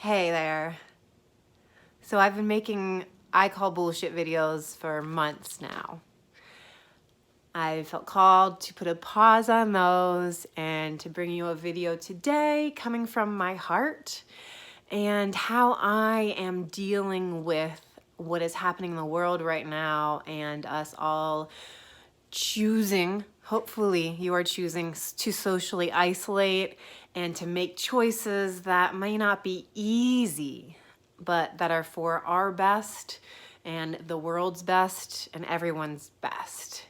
Hey there. So I've been making I call bullshit videos for months now. I felt called to put a pause on those and to bring you a video today coming from my heart and how I am dealing with what is happening in the world right now and us all choosing, hopefully you are choosing to socially isolate and to make choices that may not be easy, but that are for our best and the world's best and everyone's best.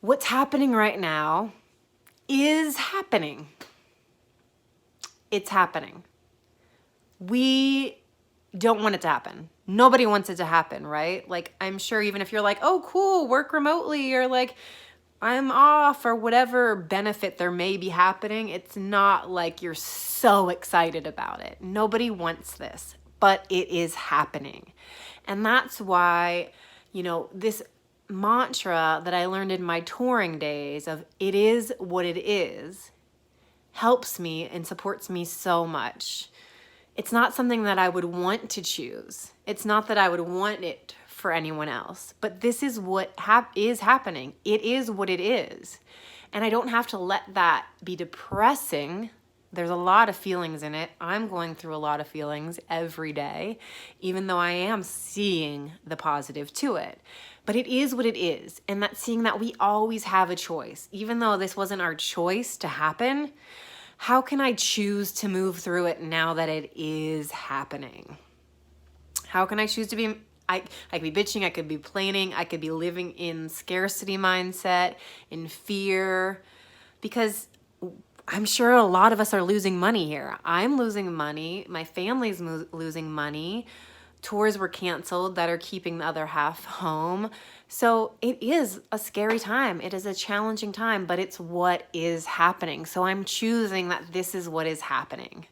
What's happening right now is happening. It's happening. We don't want it to happen. Nobody wants it to happen, right? Like, I'm sure even if you're like, oh, cool, work remotely, or like, I'm off, or whatever benefit there may be happening, it's not like you're so excited about it. Nobody wants this, but it is happening. And that's why, this mantra that I learned in my touring days of it is what it is helps me and supports me so much. It's not something that I would want to choose. It's not that I would want it for anyone else, but this is what is happening. It is what it is. And I don't have to let that be depressing. There's a lot of feelings in it. I'm going through a lot of feelings every day, even though I am seeing the positive to it. But it is what it is. And that's seeing that we always have a choice. Even though this wasn't our choice to happen, how can I choose to move through it now that it is happening? How can I choose to be, I could be bitching, I could be complaining, I could be living in scarcity mindset, in fear, because I'm sure a lot of us are losing money here. I'm losing money, my family's losing money, tours were canceled that are keeping the other half home. So it is a scary time. It is a challenging time, but it's what is happening. So I'm choosing that this is what is happening.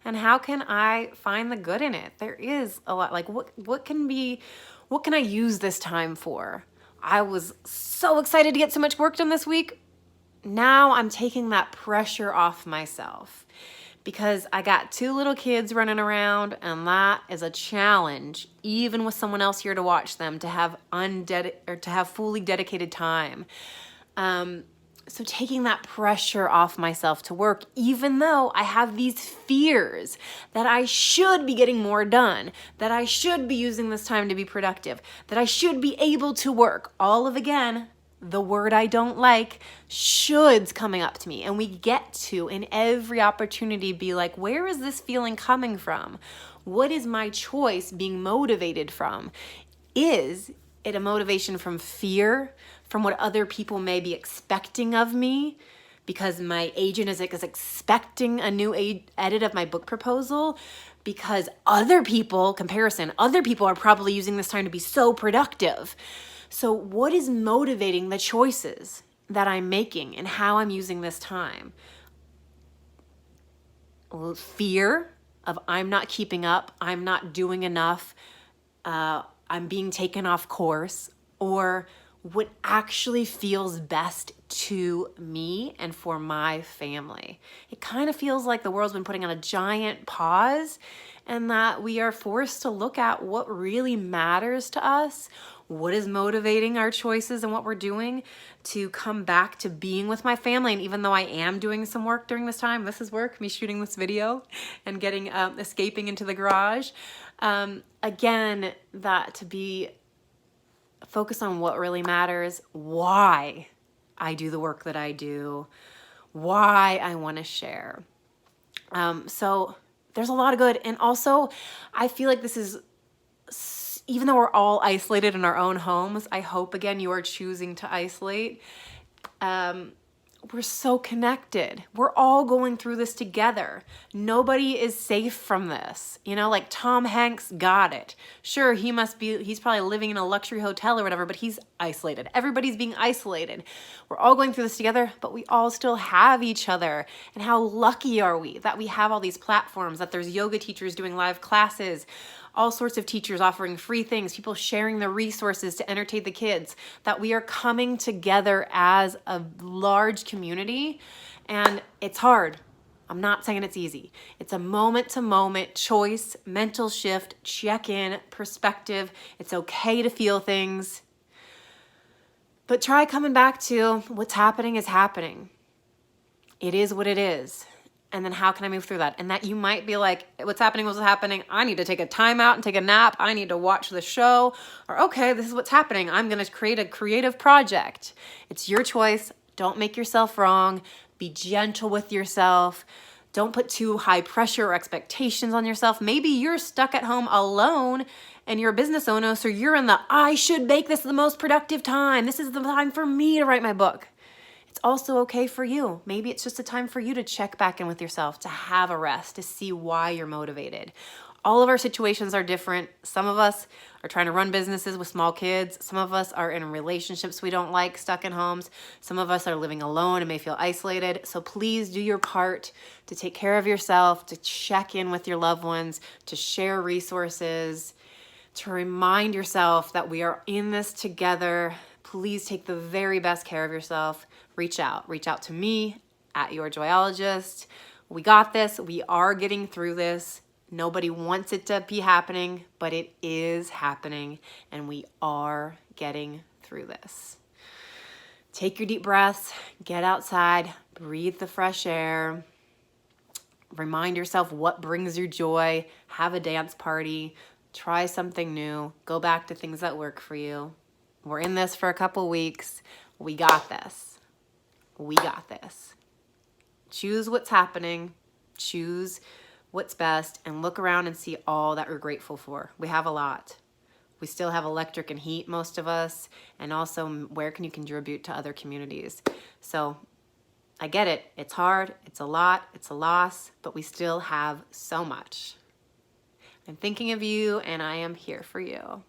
And how can I find the good in it? There is a lot. Like what can I use this time for? I was so excited to get so much work done this week. Now I'm taking that pressure off myself because I got 2 little kids running around, and that is a challenge, even with someone else here to watch them, to have fully dedicated time. So taking that pressure off myself to work, even though I have these fears that I should be getting more done, that I should be using this time to be productive, that I should be able to work, all of, again, the word I don't like, shoulds coming up to me. And we get to, in every opportunity, be like, where is this feeling coming from? What is my choice being motivated from? Is it a motivation from fear, from what other people may be expecting of me? Because my agent is expecting a new edit of my book proposal? Because other people are probably using this time to be so productive. So what is motivating the choices that I'm making and how I'm using this time? Fear of I'm not keeping up, I'm not doing enough, I'm being taken off course, or what actually feels best to me and for my family. It kind of feels like the world's been putting on a giant pause and that we are forced to look at what really matters to us, what is motivating our choices and what we're doing, to come back to being with my family. And even though I am doing some work during this time, this is work, me shooting this video and getting escaping into the garage, again, that to be focused on what really matters, why I do the work that I do, why I want to share. So there's a lot of good. And also, I feel like this is, even though we're all isolated in our own homes, I hope, again, you are choosing to isolate. We're so connected. We're all going through this together. Nobody is safe from this. Like Tom Hanks got it. Sure, he's probably living in a luxury hotel or whatever, but he's isolated. Everybody's being isolated. We're all going through this together, but we all still have each other. And how lucky are we that we have all these platforms, that there's yoga teachers doing live classes, all sorts of teachers offering free things, people sharing their resources to entertain the kids, that we are coming together as a large community. And it's hard. I'm not saying it's easy. It's a moment-to-moment choice, mental shift, check-in, perspective. It's okay to feel things. But try coming back to what's happening is happening. It is what it is. And then how can I move through that? And that you might be like, what's happening was happening. I need to take a time out and take a nap. I need to watch the show. Or, okay, this is what's happening. I'm going to create a creative project. It's your choice. Don't make yourself wrong. Be gentle with yourself. Don't put too high pressure or expectations on yourself. Maybe you're stuck at home alone and you're a business owner, so you're in the, I should make this the most productive time. This is the time for me to write my book. It's also okay for you. Maybe it's just a time for you to check back in with yourself, to have a rest, to see why you're motivated. All of our situations are different. Some of us are trying to run businesses with small kids. Some of us are in relationships we don't like, stuck in homes. Some of us are living alone and may feel isolated. So please do your part to take care of yourself, to check in with your loved ones, to share resources, to remind yourself that we are in this together. Please take the very best care of yourself. Reach out to me at Your Joyologist. We got this. We are getting through this. Nobody wants it to be happening, but it is happening, and we are getting through this. Take your deep breaths, get outside, breathe the fresh air. Remind yourself what brings you joy. Have a dance party. Try something new. Go back to things that work for you. We're in this for a couple weeks. We got this. We got this. Choose what's happening. Choose what's best and look around and see all that we're grateful for. We have a lot. We still have electric and heat, most of us, and also where can you contribute to other communities? So I get it. It's hard. It's a lot. It's a loss, but we still have so much. I'm thinking of you and I am here for you.